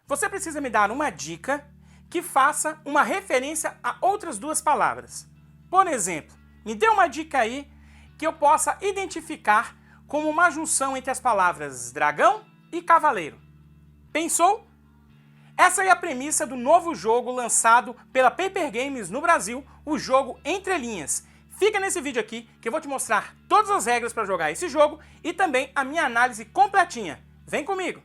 Você precisa me dar uma dica que faça uma referência a outras duas palavras. Por exemplo, me dê uma dica aí que eu possa identificar como uma junção entre as palavras dragão e cavaleiro. Pensou? Essa é a premissa do novo jogo lançado pela Paper Games no Brasil, o jogo Entre Linhas. Fica nesse vídeo aqui que eu vou te mostrar todas as regras para jogar esse jogo e também a minha análise completinha. Vem comigo!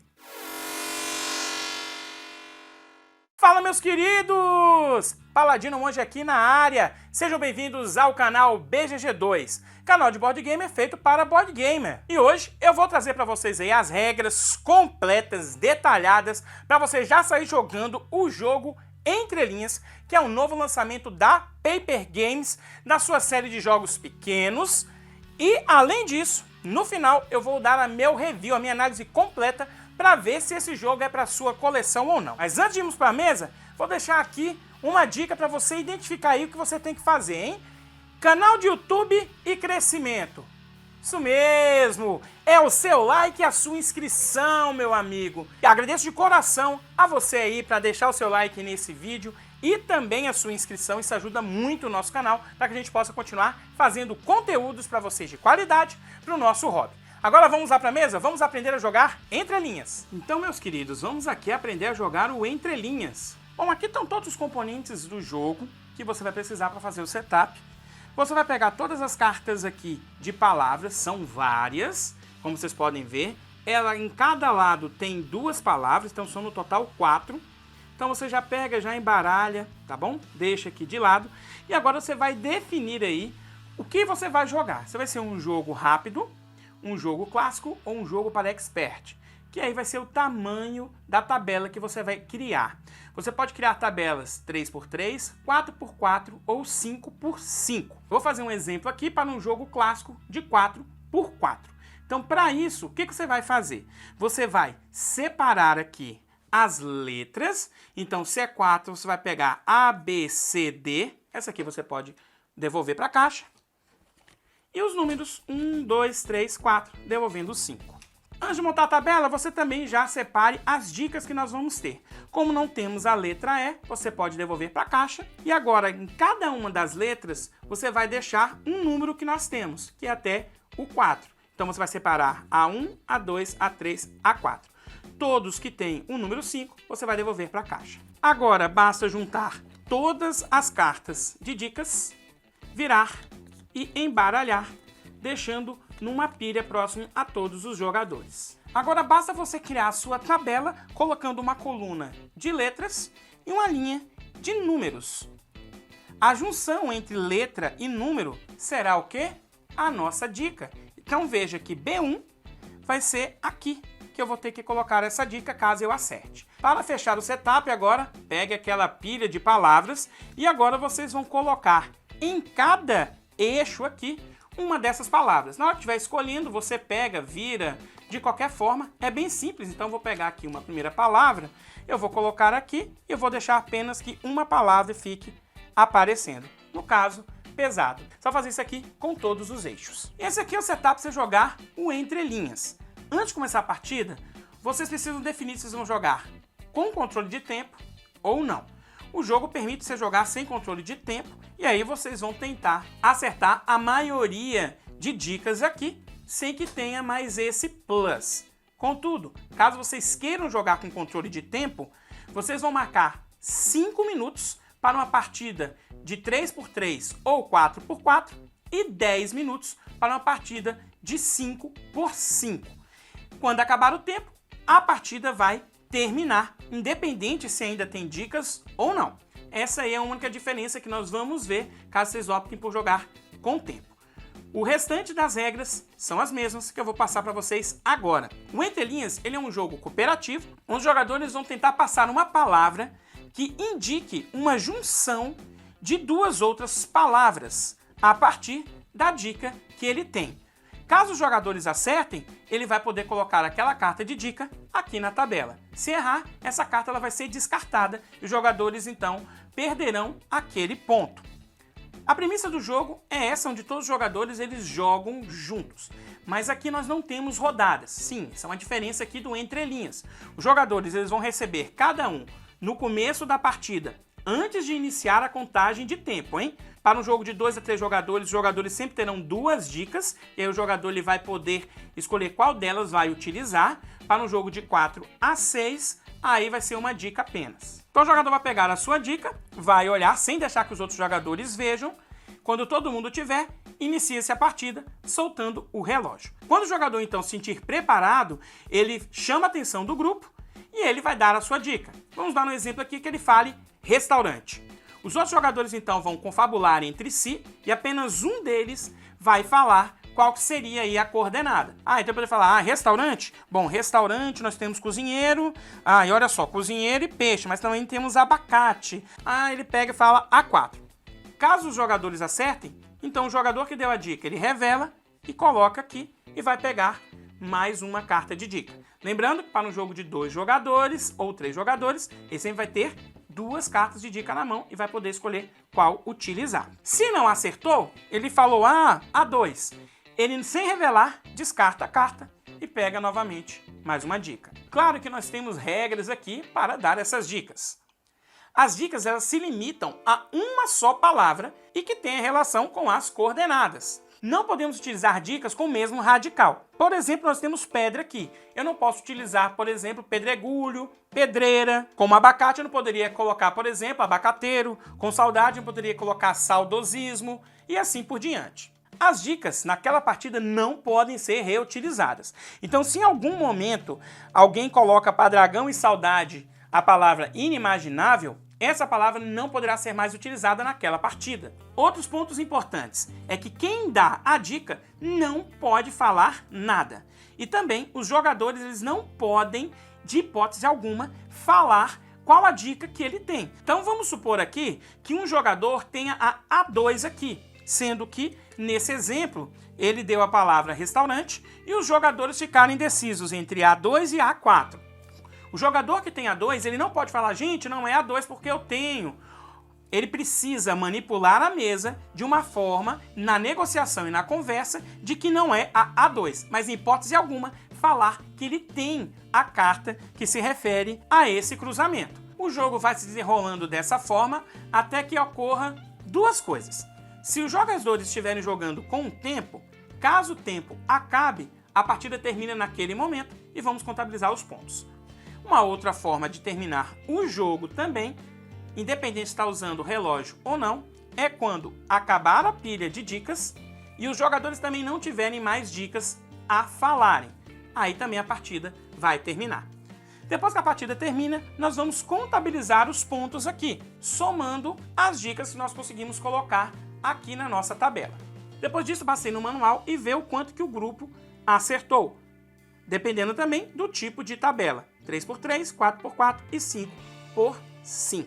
Fala, meus queridos! Paladino Monge aqui na área. Sejam bem-vindos ao canal BGG2, canal de board gamer feito para board gamer. E hoje eu vou trazer para vocês aí as regras completas, detalhadas, para você já sair jogando o jogo Entre Linhas, que é um novo lançamento da Paper Games, na sua série de jogos pequenos. E, além disso, no final eu vou dar a meu review, a minha análise completa, para ver se esse jogo é para sua coleção ou não. Mas antes de irmos para a mesa, vou deixar aqui uma dica para você identificar aí o que você tem que fazer, hein? Canal de YouTube e crescimento. Isso mesmo, é o seu like e a sua inscrição, meu amigo. E agradeço de coração a você aí para deixar o seu like nesse vídeo e também a sua inscrição. Isso ajuda muito o nosso canal para que a gente possa continuar fazendo conteúdos para vocês de qualidade para o nosso hobby. Agora vamos lá para a mesa? Vamos aprender a jogar Entre Linhas. Então, meus queridos, vamos aqui aprender a jogar o Entre Linhas. Bom, aqui estão todos os componentes do jogo que você vai precisar para fazer o setup. Você vai pegar todas as cartas aqui de palavras, são várias, como vocês podem ver. Ela em cada lado tem 2 palavras, então são no total 4. Então você já pega, já embaralha, tá bom? Deixa aqui de lado. E agora você vai definir aí o que você vai jogar. Se vai ser um jogo rápido, um jogo clássico ou um jogo para expert, que aí vai ser o tamanho da tabela que você vai criar. Você pode criar tabelas 3x3, 4x4 ou 5x5. Vou fazer um exemplo aqui para um jogo clássico de 4x4. Então, para isso, o que você vai fazer? Você vai separar aqui as letras. Então, se é 4, você vai pegar A, B, C, D. Essa aqui você pode devolver para a caixa. E os números 1, 2, 3, 4, devolvendo 5. Antes de montar a tabela, você também já separe as dicas que nós vamos ter. Como não temos a letra E, você pode devolver para a caixa. E agora, em cada uma das letras, você vai deixar um número que nós temos, que é até o 4. Então você vai separar A1, A2, A3, A4. Todos que têm o número 5, você vai devolver para a caixa. Agora, basta juntar todas as cartas de dicas, virar e embaralhar, deixando numa pilha próximo a todos os jogadores. Agora basta você criar a sua tabela colocando uma coluna de letras e uma linha de números. A junção entre letra e número será o quê? A nossa dica. Então veja que B1 vai ser aqui que eu vou ter que colocar essa dica caso eu acerte. Para fechar o setup agora, pegue aquela pilha de palavras e agora vocês vão colocar em cada eixo aqui uma dessas palavras. Na hora que estiver escolhendo, você pega, vira, de qualquer forma. É bem simples, então eu vou pegar aqui uma primeira palavra, eu vou colocar aqui e eu vou deixar apenas que uma palavra fique aparecendo. No caso, pesado. Só fazer isso aqui com todos os eixos. Esse aqui é o setup para você jogar o Entre Linhas. Antes de começar a partida, vocês precisam definir se vocês vão jogar com controle de tempo ou não. O jogo permite você jogar sem controle de tempo e aí vocês vão tentar acertar a maioria de dicas aqui sem que tenha mais esse plus. Contudo, caso vocês queiram jogar com controle de tempo, vocês vão marcar 5 minutos para uma partida de 3x3 ou 4x4 e 10 minutos para uma partida de 5x5. Quando acabar o tempo, a partida vai terminar, independente se ainda tem dicas ou não. Essa aí é a única diferença que nós vamos ver caso vocês optem por jogar com tempo. O restante das regras são as mesmas que eu vou passar para vocês agora. O Entre Linhas ele é um jogo cooperativo, onde os jogadores vão tentar passar uma palavra que indique uma junção de 2 outras palavras a partir da dica que ele tem. Caso os jogadores acertem, ele vai poder colocar aquela carta de dica aqui na tabela. Se errar, essa carta vai ser descartada e os jogadores, então, perderão aquele ponto. A premissa do jogo é essa, onde todos os jogadores eles jogam juntos. Mas aqui nós não temos rodadas. Sim, isso é uma diferença aqui do entre linhas. Os jogadores eles vão receber cada um no começo da partida, antes de iniciar a contagem de tempo, hein? Para um jogo de 2 a 3 jogadores, os jogadores sempre terão 2 dicas, e aí o jogador ele vai poder escolher qual delas vai utilizar. Para um jogo de 4 a 6, aí vai ser uma dica apenas. Então o jogador vai pegar a sua dica, vai olhar sem deixar que os outros jogadores vejam. Quando todo mundo tiver, inicia-se a partida soltando o relógio. Quando o jogador então se sentir preparado, ele chama a atenção do grupo e ele vai dar a sua dica. Vamos dar um exemplo aqui que ele fale restaurante. Os outros jogadores então vão confabular entre si e apenas um deles vai falar qual que seria aí a coordenada. Então poder falar, restaurante? Bom, restaurante nós temos cozinheiro, e olha só, cozinheiro e peixe, mas também temos abacate. Ele pega e fala A4. Caso os jogadores acertem, então o jogador que deu a dica, ele revela e coloca aqui e vai pegar mais uma carta de dica. Lembrando que para um jogo de 2 jogadores ou 3 jogadores, ele sempre vai ter 2 cartas de dica na mão e vai poder escolher qual utilizar. Se não acertou, ele falou A2. Ele, sem revelar, descarta a carta e pega novamente mais uma dica. Claro que nós temos regras aqui para dar essas dicas. As dicas elas se limitam a uma só palavra e que tem relação com as coordenadas. Não podemos utilizar dicas com o mesmo radical. Por exemplo, nós temos pedra aqui. Eu não posso utilizar, por exemplo, pedregulho, pedreira. Como abacate, eu não poderia colocar, por exemplo, abacateiro. Com saudade, eu poderia colocar saudosismo e assim por diante. As dicas naquela partida não podem ser reutilizadas. Então, se em algum momento alguém coloca para dragão e saudade a palavra inimaginável, essa palavra não poderá ser mais utilizada naquela partida. Outros pontos importantes é que quem dá a dica não pode falar nada. E também os jogadores eles não podem, de hipótese alguma, falar qual a dica que ele tem. Então vamos supor aqui que um jogador tenha a A2 aqui, sendo que, nesse exemplo, ele deu a palavra restaurante e os jogadores ficaram indecisos entre A2 e A4. O jogador que tem A2, ele não pode falar, gente, não é A2 porque eu tenho. Ele precisa manipular a mesa de uma forma, na negociação e na conversa, de que não é a A2. Mas, em hipótese alguma, falar que ele tem a carta que se refere a esse cruzamento. O jogo vai se desenrolando dessa forma até que ocorra 2 coisas. Se os jogadores estiverem jogando com o tempo, caso o tempo acabe, a partida termina naquele momento e vamos contabilizar os pontos. Uma outra forma de terminar o jogo também, independente se está usando o relógio ou não, é quando acabar a pilha de dicas e os jogadores também não tiverem mais dicas a falarem. Aí também a partida vai terminar. Depois que a partida termina, nós vamos contabilizar os pontos aqui, somando as dicas que nós conseguimos colocar aqui na nossa tabela. Depois disso, passei no manual e ver o quanto que o grupo acertou, dependendo também do tipo de tabela. 3x3, 4x4 e 5x5.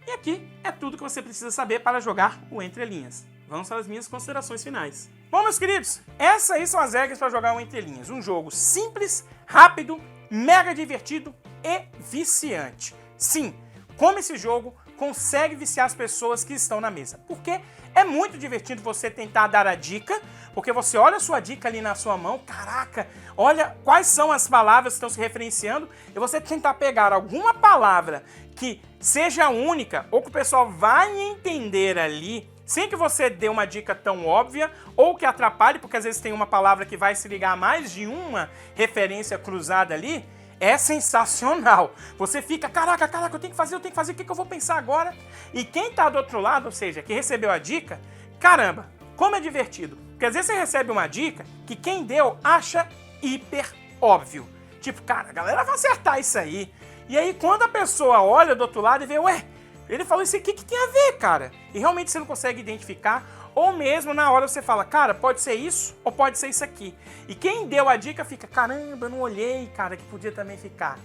E aqui é tudo que você precisa saber para jogar o Entre Linhas. Vamos para as minhas considerações finais. Bom, meus queridos, essas aí são as regras para jogar o Entre Linhas. Um jogo simples, rápido, mega divertido e viciante. Sim, como esse jogo consegue viciar as pessoas que estão na mesa. Porque é muito divertido você tentar dar a dica, porque você olha a sua dica ali na sua mão, caraca, olha quais são as palavras que estão se referenciando, e você tentar pegar alguma palavra que seja única, ou que o pessoal vai entender ali, sem que você dê uma dica tão óbvia, ou que atrapalhe, porque às vezes tem uma palavra que vai se ligar a mais de uma referência cruzada ali, é sensacional. Você fica, caraca, eu tenho que fazer, o que eu vou pensar agora? E quem tá do outro lado, ou seja, que recebeu a dica, caramba, como é divertido. Porque às vezes você recebe uma dica que quem deu acha hiper óbvio. Tipo, cara, a galera vai acertar isso aí. E aí quando a pessoa olha do outro lado e vê, ué, ele falou isso aqui, o que tem a ver, cara? E realmente você não consegue identificar, ou mesmo na hora você fala, cara, pode ser isso ou pode ser isso aqui. E quem deu a dica fica, caramba, eu não olhei, cara, que podia também ficar.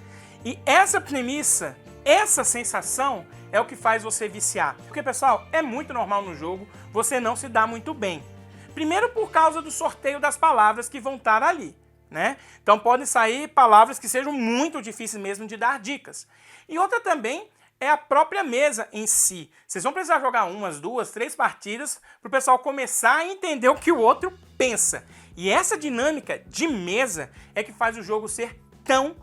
E essa premissa, essa sensação é o que faz você viciar. Porque, pessoal, é muito normal no jogo você não se dar muito bem. Primeiro por causa do sorteio das palavras que vão estar ali, né? Então podem sair palavras que sejam muito difíceis mesmo de dar dicas. E outra também é a própria mesa em si. Vocês vão precisar jogar umas, 2, 3 partidas para o pessoal começar a entender o que o outro pensa. E essa dinâmica de mesa é que faz o jogo ser tão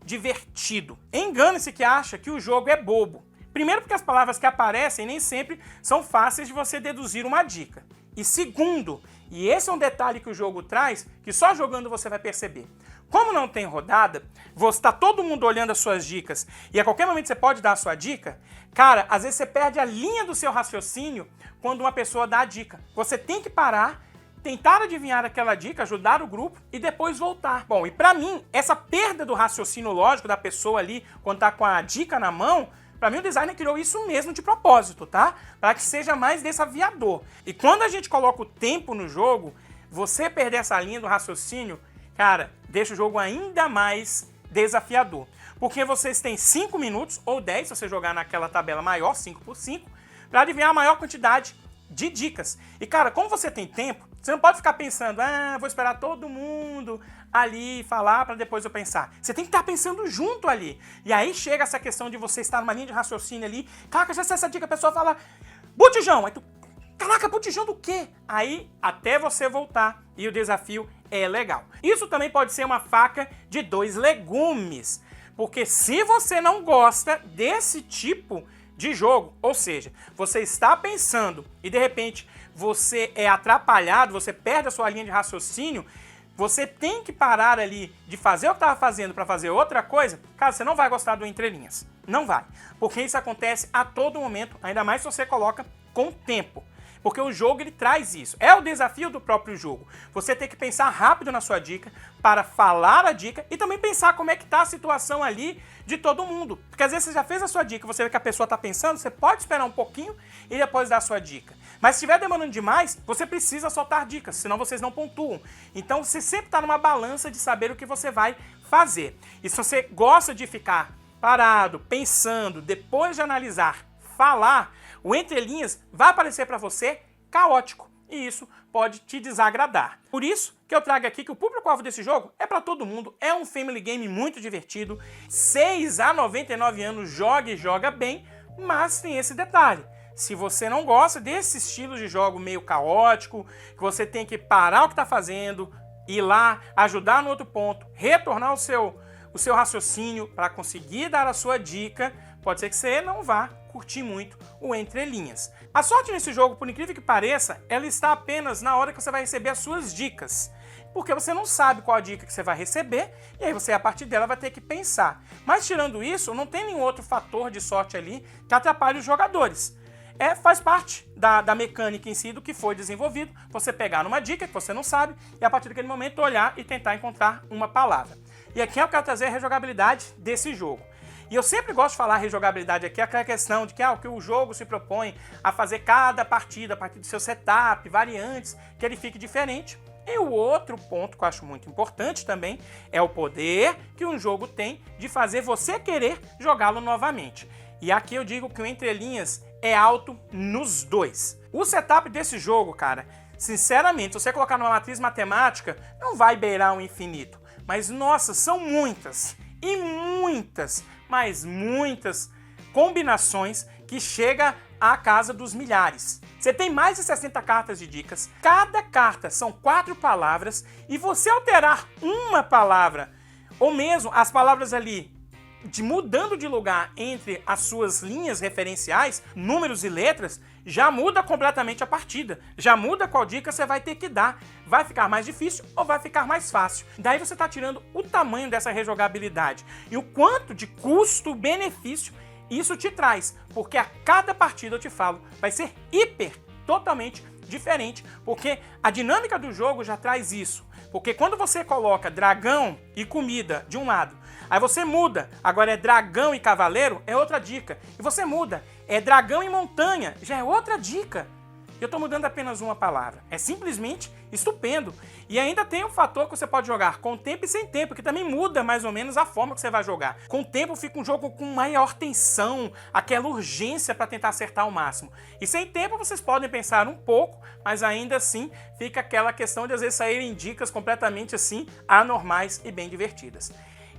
divertido. Engane-se que acha que o jogo é bobo. Primeiro porque as palavras que aparecem nem sempre são fáceis de você deduzir uma dica. E segundo, e esse é um detalhe que o jogo traz, que só jogando você vai perceber. Como não tem rodada, está todo mundo olhando as suas dicas e a qualquer momento você pode dar a sua dica, cara, às vezes você perde a linha do seu raciocínio quando uma pessoa dá a dica. Você tem que parar, tentar adivinhar aquela dica, ajudar o grupo e depois voltar. Bom, e pra mim, essa perda do raciocínio lógico da pessoa ali, quando tá com a dica na mão, pra mim o designer criou isso mesmo de propósito, tá? Para que seja mais desafiador. E quando a gente coloca o tempo no jogo, você perder essa linha do raciocínio, cara, deixa o jogo ainda mais desafiador. Porque vocês têm 5 minutos, ou 10, se você jogar naquela tabela maior, 5x5, para adivinhar a maior quantidade de dicas. E, cara, como você tem tempo, você não pode ficar pensando, vou esperar todo mundo ali falar para depois eu pensar. Você tem que estar pensando junto ali. E aí chega essa questão de você estar numa linha de raciocínio ali. Caraca, já sei essa dica, a pessoa fala, botijão. Aí tu, caraca, botijão do quê? Aí, até você voltar e o desafio é legal. Isso também pode ser uma faca de 2 legumes. Porque se você não gosta desse tipo de jogo, ou seja, você está pensando e de repente você é atrapalhado, você perde a sua linha de raciocínio, você tem que parar ali de fazer o que estava fazendo para fazer outra coisa, cara, você não vai gostar do Entre Linhas. Não vai. Porque isso acontece a todo momento, ainda mais se você coloca com tempo. Porque o jogo ele traz isso. É o desafio do próprio jogo. Você tem que pensar rápido na sua dica para falar a dica e também pensar como é que está a situação ali de todo mundo. Porque às vezes você já fez a sua dica, você vê que a pessoa está pensando, você pode esperar um pouquinho e depois dar a sua dica. Mas se estiver demorando demais, você precisa soltar dicas, senão vocês não pontuam. Então você sempre está numa balança de saber o que você vai fazer. E se você gosta de ficar parado, pensando, depois de analisar, falar, o Entre Linhas vai aparecer para você caótico e isso pode te desagradar. Por isso que eu trago aqui que o público-alvo desse jogo é para todo mundo, é um family game muito divertido, 6 a 99 anos, joga e joga bem, mas tem esse detalhe. Se você não gosta desse estilo de jogo meio caótico, que você tem que parar o que está fazendo, ir lá, ajudar no outro ponto, retornar o seu raciocínio para conseguir dar a sua dica, pode ser que você não vá curtir muito o Entre Linhas. A sorte nesse jogo, por incrível que pareça, ela está apenas na hora que você vai receber as suas dicas. Porque você não sabe qual a dica que você vai receber, e aí você, a partir dela, vai ter que pensar. Mas tirando isso, não tem nenhum outro fator de sorte ali que atrapalhe os jogadores. Faz parte da mecânica em si do que foi desenvolvido, você pegar numa dica que você não sabe, e a partir daquele momento olhar e tentar encontrar uma palavra. E aqui eu quero trazer a rejogabilidade desse jogo. E eu sempre gosto de falar rejogabilidade aqui, aquela questão de que o que o jogo se propõe a fazer cada partida a partir do seu setup, variantes, que ele fique diferente. E o outro ponto que eu acho muito importante também é o poder que um jogo tem de fazer você querer jogá-lo novamente. E aqui eu digo que o Entre Linhas é alto nos dois. O setup desse jogo, cara, sinceramente, se você colocar numa matriz matemática, não vai beirar o infinito. Mas, nossa, são muitas e muitas, mas muitas combinações que chega à casa dos milhares. Você tem mais de 60 cartas de dicas, cada carta são 4 palavras e você alterar uma palavra, ou mesmo as palavras ali mudando de lugar entre as suas linhas referenciais, números e letras, já muda completamente a partida. Já muda qual dica você vai ter que dar. Vai ficar mais difícil ou vai ficar mais fácil. Daí você está tirando o tamanho dessa rejogabilidade e o quanto de custo-benefício isso te traz. Porque a cada partida, eu te falo, vai ser totalmente diferente. Porque a dinâmica do jogo já traz isso. Porque quando você coloca dragão e comida de um lado, aí você muda, agora é dragão e cavaleiro, é outra dica. E você muda, é dragão e montanha, já é outra dica. Eu estou mudando apenas uma palavra. É simplesmente estupendo. E ainda tem um fator que você pode jogar com tempo e sem tempo, que também muda mais ou menos a forma que você vai jogar. Com tempo fica um jogo com maior tensão, aquela urgência para tentar acertar o máximo. E sem tempo vocês podem pensar um pouco, mas ainda assim fica aquela questão de às vezes saírem dicas completamente assim anormais e bem divertidas.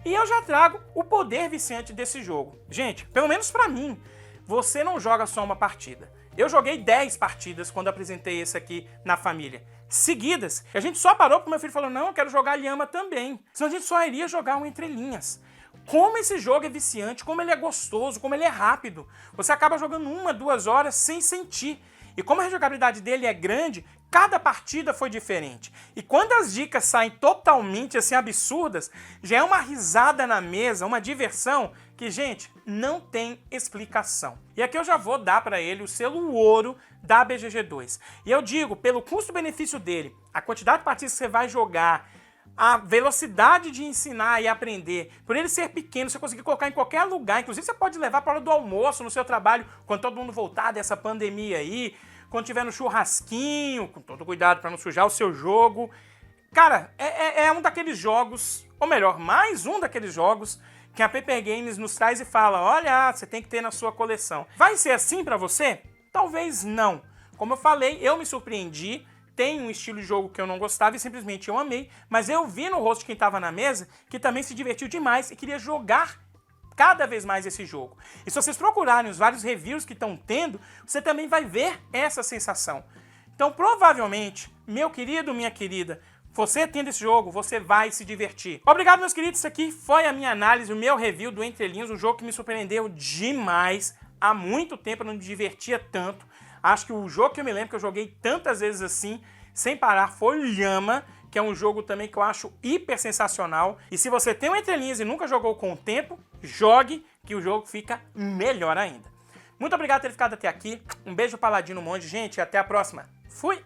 E eu já trago o poder viciante desse jogo. Gente, pelo menos pra mim, você não joga só uma partida. Eu joguei 10 partidas quando apresentei esse aqui na família, seguidas. E a gente só parou porque meu filho falou, não, eu quero jogar Lhama também. Senão a gente só iria jogar um Entre Linhas. Como esse jogo é viciante, como ele é gostoso, como ele é rápido. Você acaba jogando 1, 2 horas sem sentir. E como a rejogabilidade dele é grande, cada partida foi diferente. E quando as dicas saem totalmente assim absurdas, já é uma risada na mesa, uma diversão que, gente, não tem explicação. E aqui eu já vou dar para ele o selo ouro da BGG2. E eu digo, pelo custo-benefício dele, a quantidade de partidas que você vai jogar, a velocidade de ensinar e aprender, por ele ser pequeno, você conseguir colocar em qualquer lugar, inclusive você pode levar para a hora do almoço, no seu trabalho, quando todo mundo voltar dessa pandemia aí, quando tiver no churrasquinho, com todo cuidado para não sujar o seu jogo. Cara, é um daqueles jogos, ou melhor, mais um daqueles jogos que a Paper Games nos traz e fala, olha, você tem que ter na sua coleção. Vai ser assim para você? Talvez não. Como eu falei, eu me surpreendi. Tem um estilo de jogo que eu não gostava e simplesmente eu amei, mas eu vi no rosto de quem estava na mesa que também se divertiu demais e queria jogar cada vez mais esse jogo. E se vocês procurarem os vários reviews que estão tendo, você também vai ver essa sensação. Então, provavelmente, meu querido, minha querida, você tendo esse jogo, você vai se divertir. Obrigado, meus queridos. Isso aqui foi a minha análise, o meu review do Entre Linhas, um jogo que me surpreendeu demais. Há muito tempo eu não me divertia tanto. Acho que o jogo que eu me lembro que eu joguei tantas vezes assim, sem parar, foi o Lhama, que é um jogo também que eu acho hiper sensacional. E se você tem um Entre Linhas e nunca jogou com o tempo, jogue, que o jogo fica melhor ainda. Muito obrigado por ter ficado até aqui. Um beijo Paladino Monge, gente, e até a próxima. Fui!